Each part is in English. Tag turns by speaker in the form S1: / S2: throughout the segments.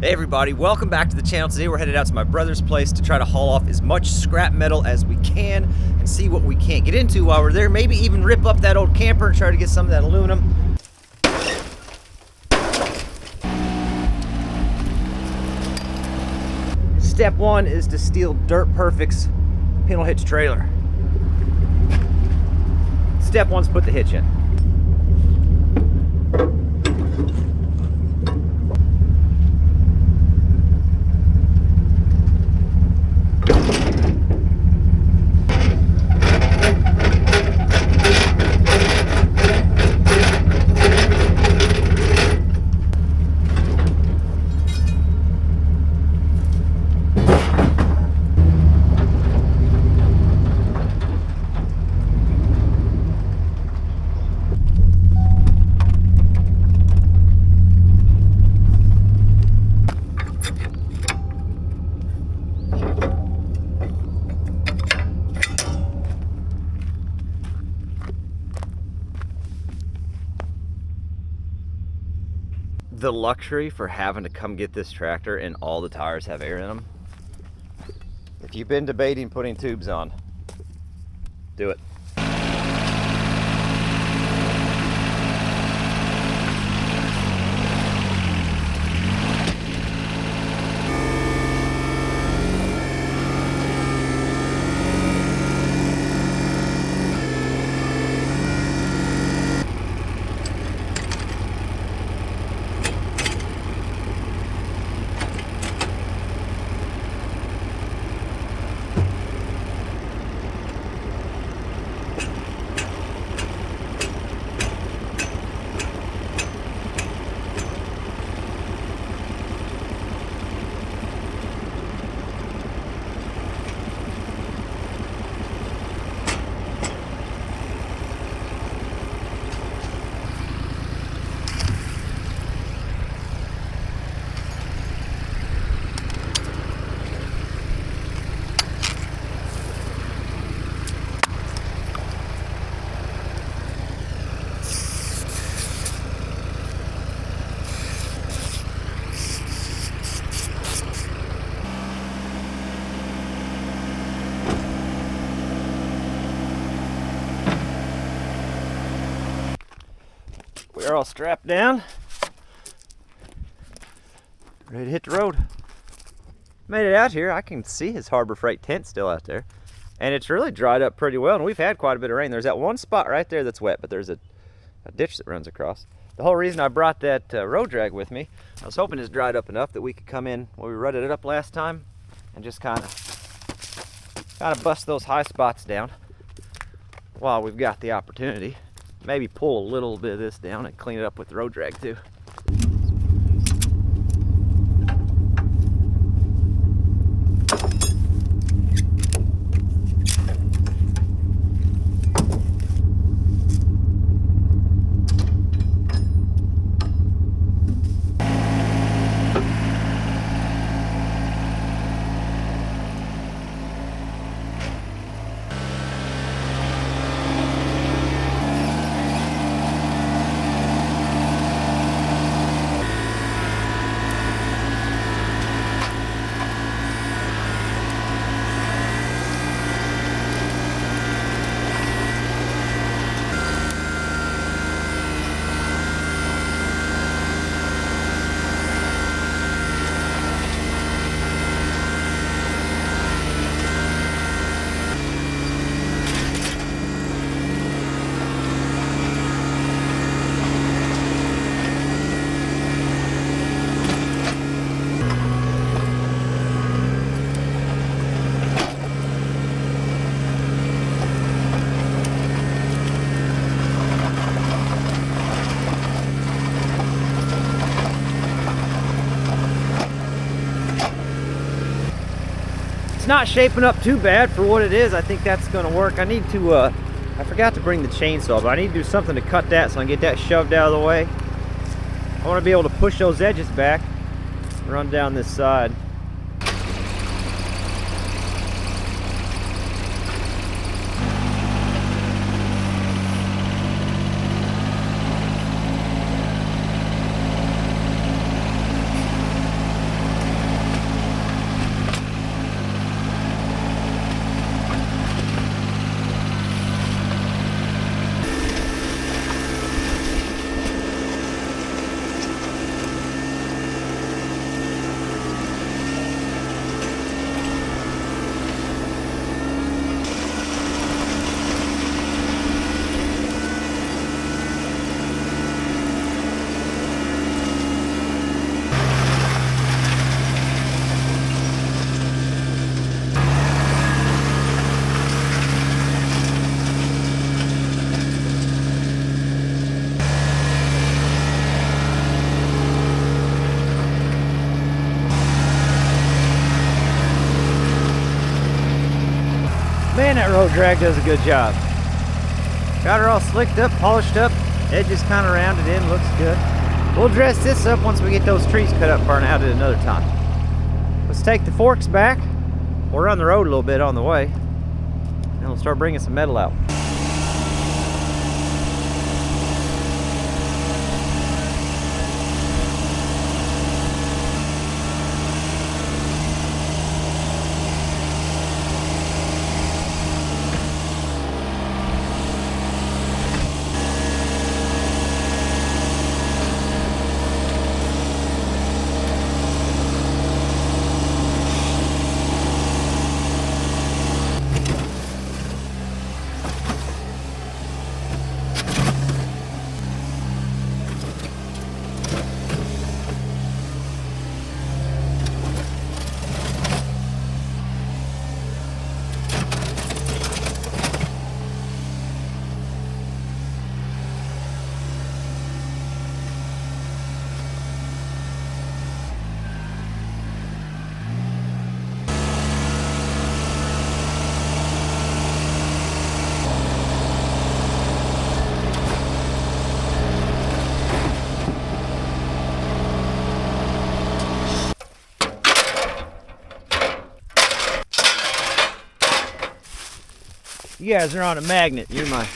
S1: Hey everybody, welcome back to the channel. Today we're headed out to my brother's place to try to haul off as much scrap metal as we can and see what we can't get into while we're there. Maybe even rip up that old camper and try to get some of that aluminum. Step one is to steal Dirt Perfect's panel hitch trailer. Step one's put the hitch in. The luxury for having to come get this tractor and all the tires have air in them. If you've been debating putting tubes on, do it. We're all strapped down, ready to hit the road. Made it out here. I can see his Harbor Freight tent still out there, and it's really dried up pretty well, and we've had quite a bit of rain. There's that one spot right there that's wet, but there's a ditch that runs across. The whole reason I brought that road drag with me, I was hoping it's dried up enough that we could come in when we rutted it up last time and just kind of bust those high spots down while we've got the opportunity. Maybe pull a little bit of this down and clean it up with the road drag too. Not shaping up too bad for what it is. I think that's going to work. I need to I forgot to bring the chainsaw, but I need to do something to cut that so I can get that shoved out of the way. I want to be able to push those edges back, run down this side. Man, that road drag does a good job. Got her all slicked up, polished up, edges kind of rounded in, looks good. We'll dress this up once we get those trees cut up, burn out at another time. Let's take the forks back. We'll run the road a little bit on the way, and we'll start bringing some metal out. You guys are on a magnet. You're my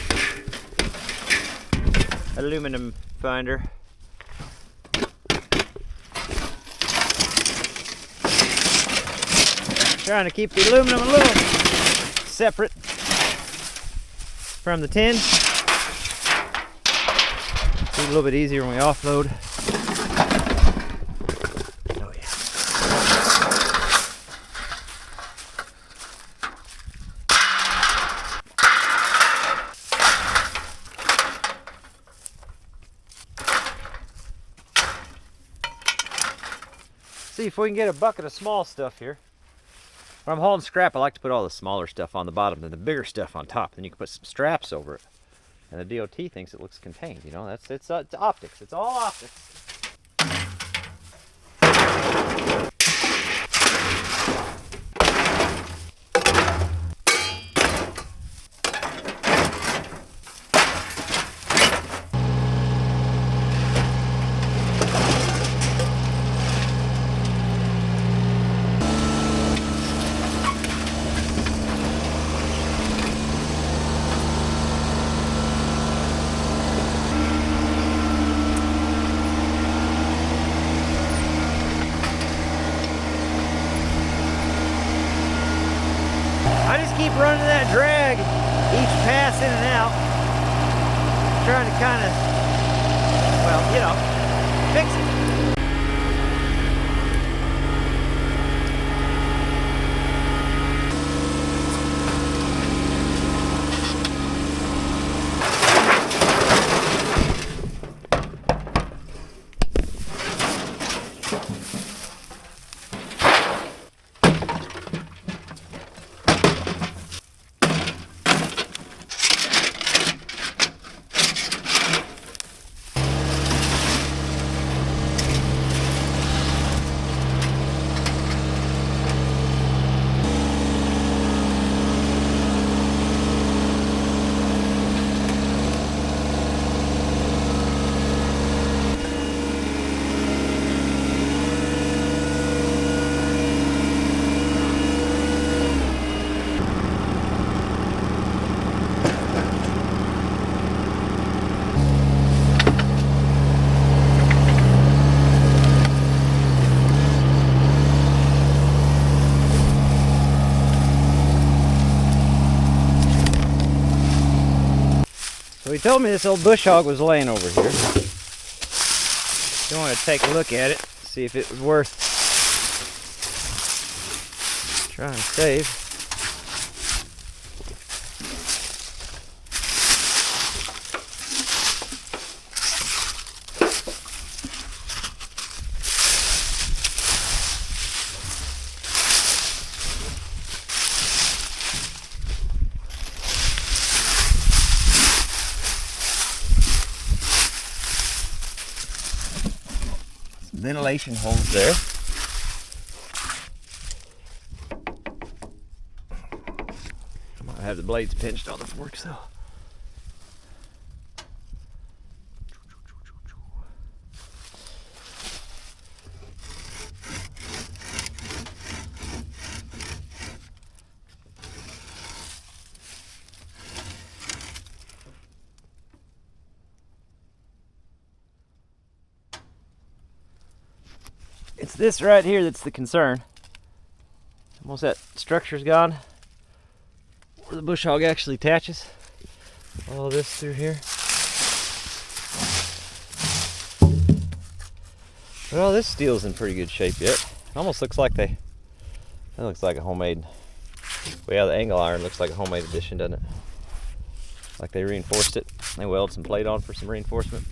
S1: aluminum finder. Trying to keep the aluminum a little separate from the tin. Be a little bit easier when we offload. Oh yeah. See if we can get a bucket of small stuff here. When I'm hauling scrap, I like to put all the smaller stuff on the bottom and the bigger stuff on top. Then you can put some straps over it. And the DOT thinks it looks contained, you know? It's optics. It's all optics. I just keep running that drag each pass in and out, trying to kind of, well, you know, fix it. So he told me this old bush hog was laying over here. I want to take a look at it, see if it was worth trying to save. Ventilation holes there. have the blades pinched on the forks though. It's this right here that's the concern. Once that structure's gone, where the bush hog actually attaches, all this through here. Well, this steel's in pretty good shape yet. It almost looks like that looks like a homemade. Well, yeah, the angle iron looks like a homemade addition, doesn't it? Like they reinforced it. They welded some plate on for some reinforcement.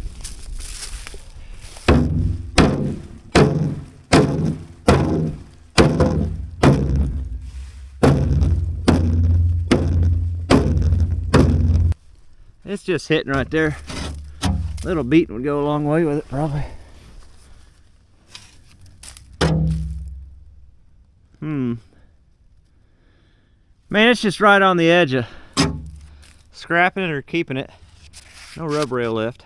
S1: It's just hitting right there. A little beating would go a long way with it, probably. Man, it's just right on the edge of scrapping it or keeping it. No rub rail left.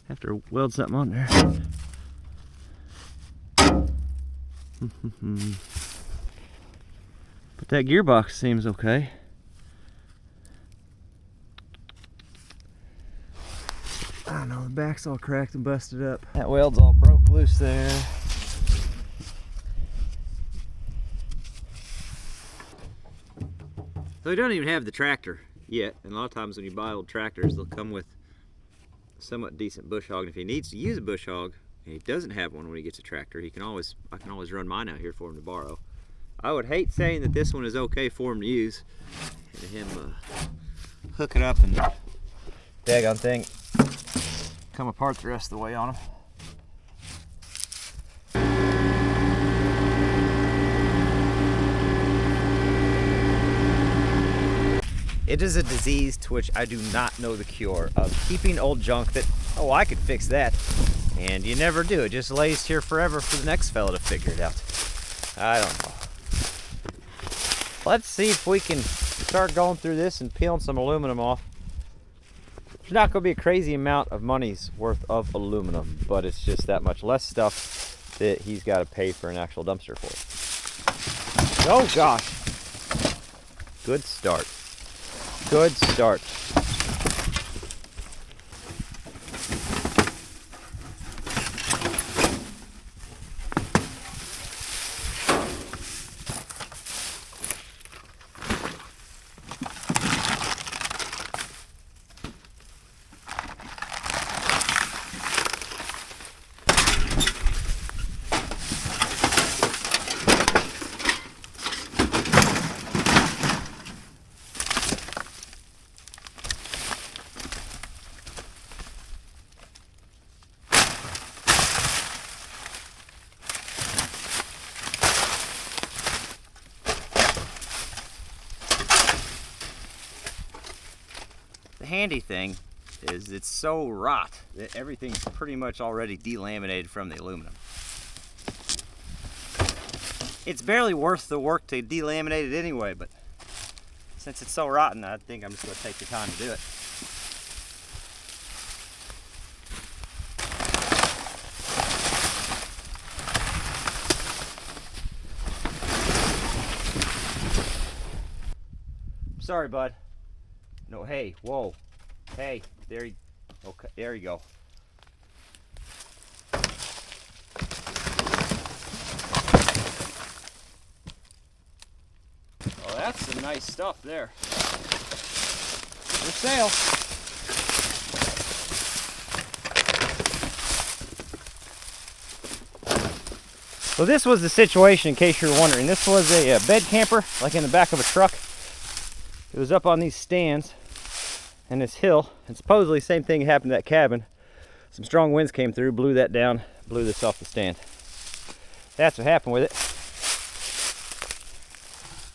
S1: Have to weld something on there. But that gearbox seems okay. I don't know, the back's all cracked and busted up. That weld's all broke loose there. So we don't even have the tractor yet, and a lot of times when you buy old tractors, they'll come with a somewhat decent bush hog. And if he needs to use a bush hog, and he doesn't have one when he gets a tractor, I can always run mine out here for him to borrow. I would hate saying that this one is okay for him to use, and him hook it up and daggone thing come apart the rest of the way on him. It is a disease to which I do not know the cure of keeping old junk that, oh, I could fix that. And you never do. It just lays here forever for the next fella to figure it out. I don't know. Let's see if we can start going through this and peeling some aluminum off. There's not going to be a crazy amount of money's worth of aluminum, but it's just that much less stuff that he's got to pay for an actual dumpster for it. Oh gosh. Good start. Good start. The handy thing is it's so rot that everything's pretty much already delaminated from the aluminum. It's barely worth the work to delaminate it anyway, but since it's so rotten, I think I'm just going to take the time to do it. Sorry, bud. No, hey, whoa. Hey, there you, okay, there you go. Oh, that's some nice stuff there. For sale. So this was the situation, in case you're wondering. This was a bed camper, like in the back of a truck. It was up on these stands and this hill, and supposedly same thing happened to that cabin. Some strong winds came through, blew that down, blew this off the stand. That's what happened with it.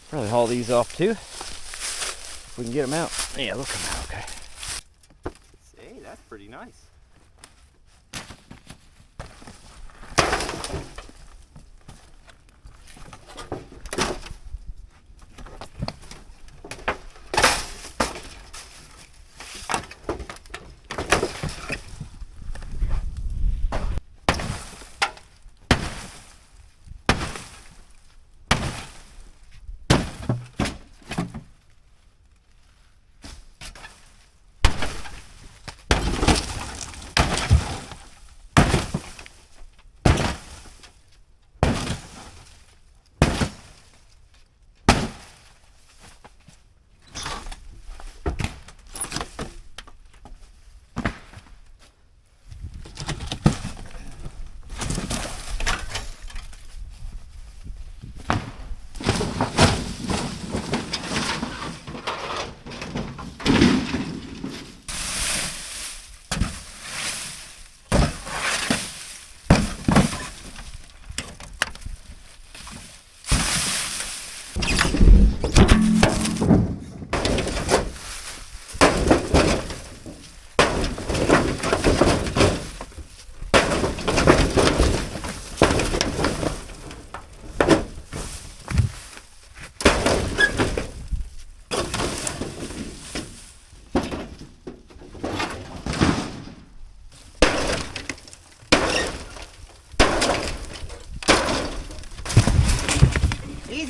S1: Probably haul these off too, if we can get them out. Yeah, they'll come out okay. Hey, that's pretty nice.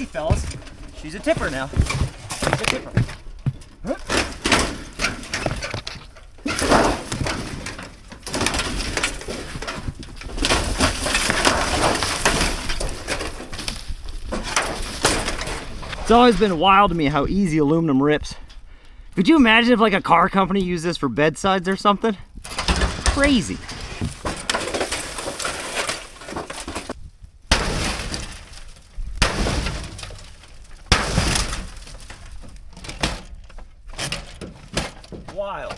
S1: easy, fellas. She's a tipper now. She's a tipper. It's always been wild to me how easy aluminum rips. Could you imagine if like a car company used this for bedsides or something? Crazy. Wild.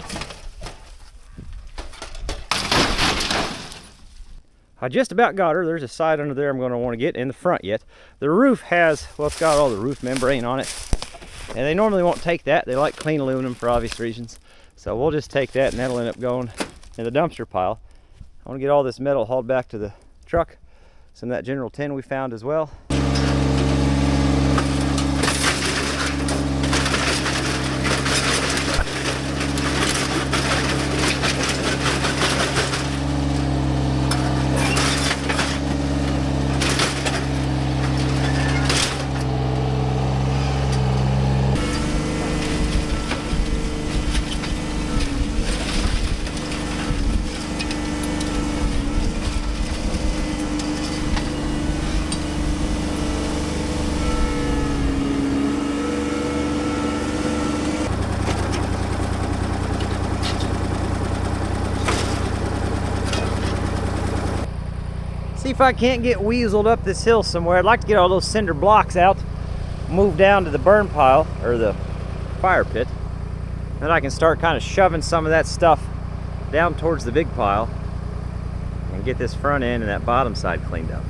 S1: I just about got her. There's a side under there I'm going to want to get in the front yet. The roof has, well, it's got all the roof membrane on it. And they normally won't take that. They like clean aluminum for obvious reasons. So we'll just take that and that'll end up going in the dumpster pile. I want to get all this metal hauled back to the truck. Some of that general tin we found as well. See if I can't get weaseled up this hill somewhere. I'd like to get all those cinder blocks out, move down to the burn pile, or the fire pit. Then I can start kind of shoving some of that stuff down towards the big pile and get this front end and that bottom side cleaned up.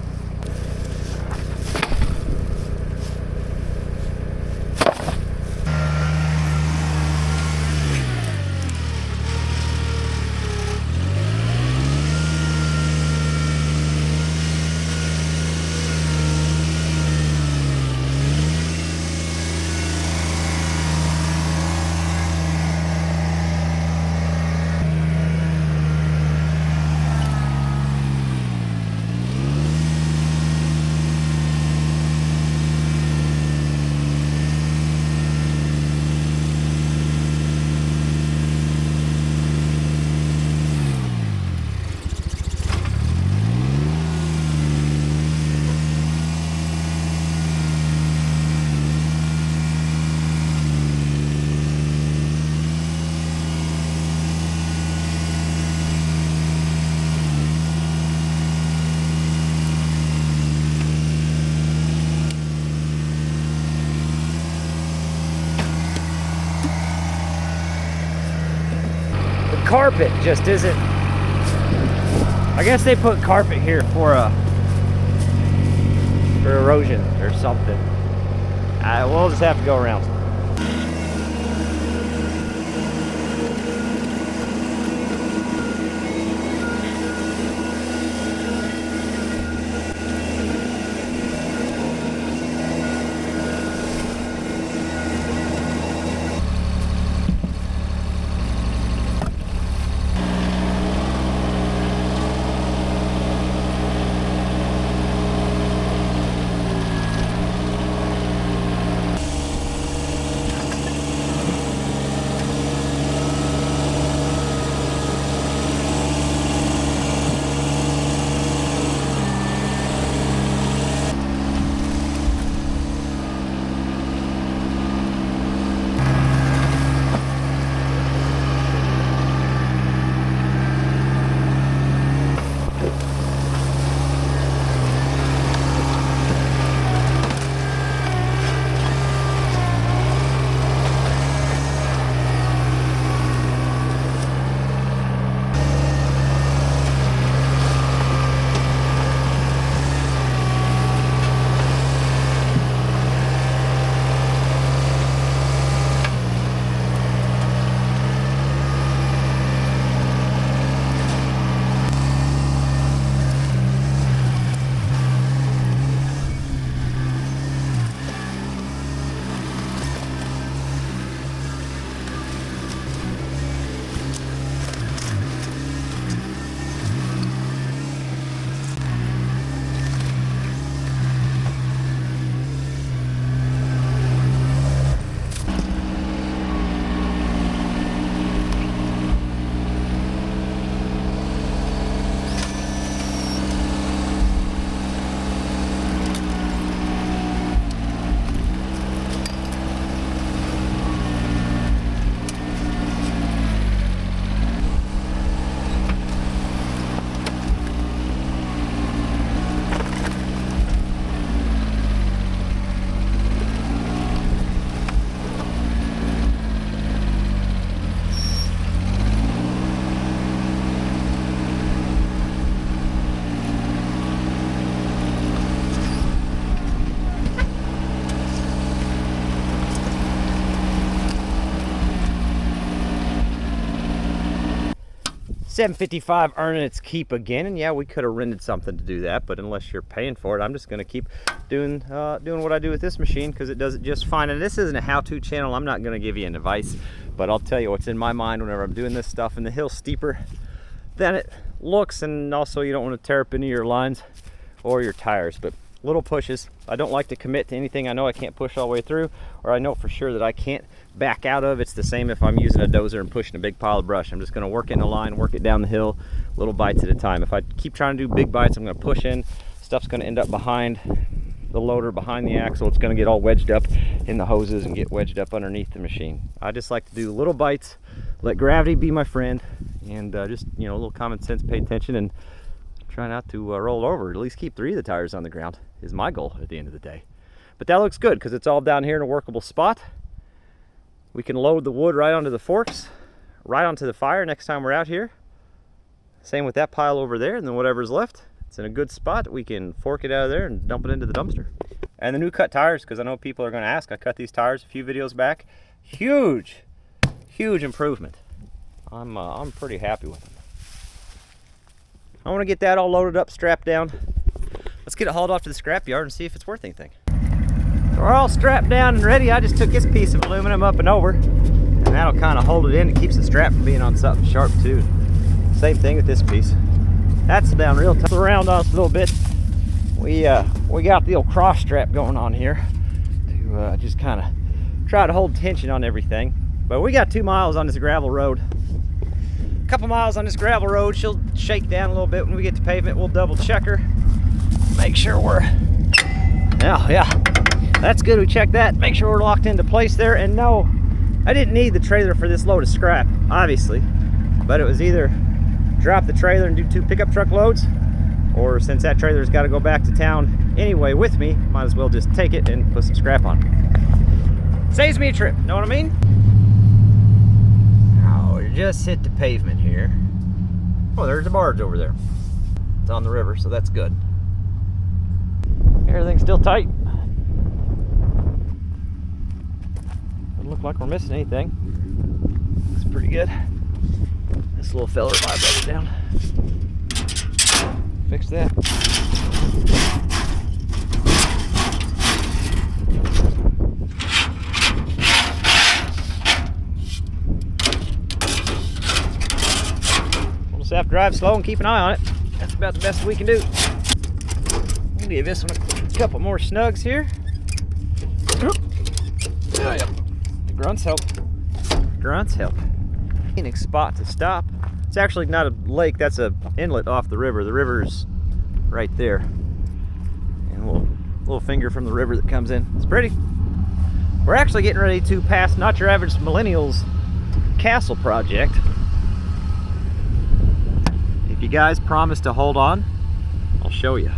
S1: Carpet just isn't. I guess they put carpet here for erosion or something. We'll just have to go around. $7.55 earning its keep again. And yeah, we could have rented something to do that, but unless you're paying for it, I'm just going to keep doing what I do with this machine, because it does it just fine. And this isn't a how-to channel. I'm not going to give you an advice, but I'll tell you what's in my mind whenever I'm doing this stuff. And the hill's steeper than it looks, and also you don't want to tear up any of your lines or your tires. But little pushes. I don't like to commit to anything I know I can't push all the way through, or I know for sure that I can't back out of. It's the same if I'm using a dozer and pushing a big pile of brush. I'm just going to work in the line, work it down the hill, little bites at a time. If I keep trying to do big bites, I'm going to push in. Stuff's going to end up behind the loader, behind the axle. It's going to get all wedged up in the hoses and get wedged up underneath the machine. I just like to do little bites, let gravity be my friend, and just, you know, a little common sense, pay attention, and try not to roll over. At least keep 3 of the tires on the ground is my goal at the end of the day. But that looks good because it's all down here in a workable spot. We can load the wood right onto the forks, right onto the fire next time we're out here. Same with that pile over there, and then whatever's left, it's in a good spot. We can fork it out of there and dump it into the dumpster. And the new cut tires, because I know people are going to ask. I cut these tires a few videos back. Huge improvement. I'm pretty happy with them. I want to get that all loaded up, strapped down. Let's get it hauled off to the scrapyard and see if it's worth anything. So we're all strapped down and ready. I just took this piece of aluminum up and over, and that'll kind of hold it in. It keeps the strap from being on something sharp too. Same thing with this piece. That's down real tough. Around us a little bit. We got the old cross strap going on here to just kind of try to hold tension on everything. But we got 2 miles on this gravel road. A couple miles on this gravel road. She'll shake down a little bit when we get to pavement. We'll double check her. Make sure we're, yeah, that's good. We checked that. Make sure we're locked into place there. And no, I didn't need the trailer for this load of scrap, obviously, but it was either drop the trailer and do 2 pickup truck loads, or since that trailer's got to go back to town anyway with me, might as well just take it and put some scrap on. Saves me a trip, know what I mean? Oh, we just hit the pavement here. Oh, there's a barge over there. It's on the river, so that's good. Everything's still tight. Doesn't look like we're missing anything. Looks pretty good. This little fella vibrated down. Fix that. We'll just have to drive slow and keep an eye on it. That's about the best we can do. We'll give this one a couple more snugs here. The grunts help. Grunts help. Scenic spot to stop. It's actually not a lake, that's an inlet off the river. The river's right there. And a little finger from the river that comes in. It's pretty. We're actually getting ready to pass Not Your Average Millennials Castle project. If you guys promise to hold on, I'll show you.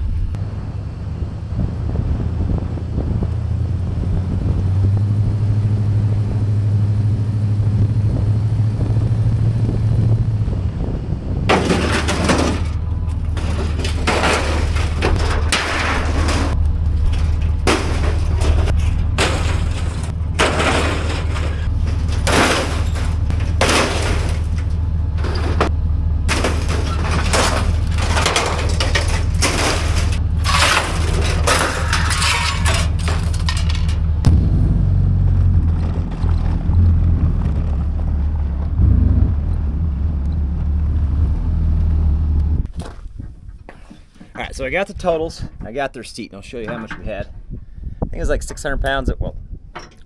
S1: Alright, so I got the totals, I got the receipt, and I'll show you how much we had. I think it was like 600 pounds. Well,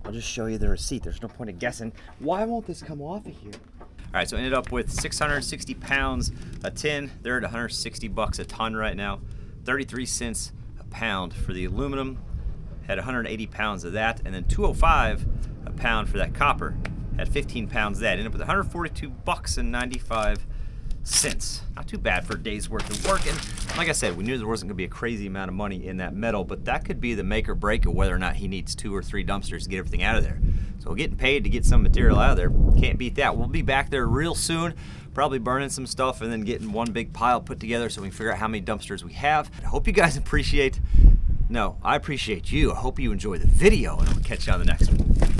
S1: I'll just show you the receipt. There's no point in guessing. Why won't this come off of here? Alright, so I ended up with 660 pounds a tin. They're at 160 bucks a ton right now. 33 cents a pound for the aluminum. Had 180 pounds of that, and then 205 a pound for that copper. Had 15 pounds of that. Ended up with 142 bucks and 95 cents. Not too bad for a day's worth of work. And like I said, we knew there wasn't going to be a crazy amount of money in that metal, but that could be the make or break of whether or not he needs 2 or 3 dumpsters to get everything out of there. So getting paid to get some material out of there, can't beat that. We'll be back there real soon, probably burning some stuff and then getting one big pile put together so we can figure out how many dumpsters we have. I hope you guys appreciate, I appreciate you. I hope you enjoy the video, and I'll catch you on the next one.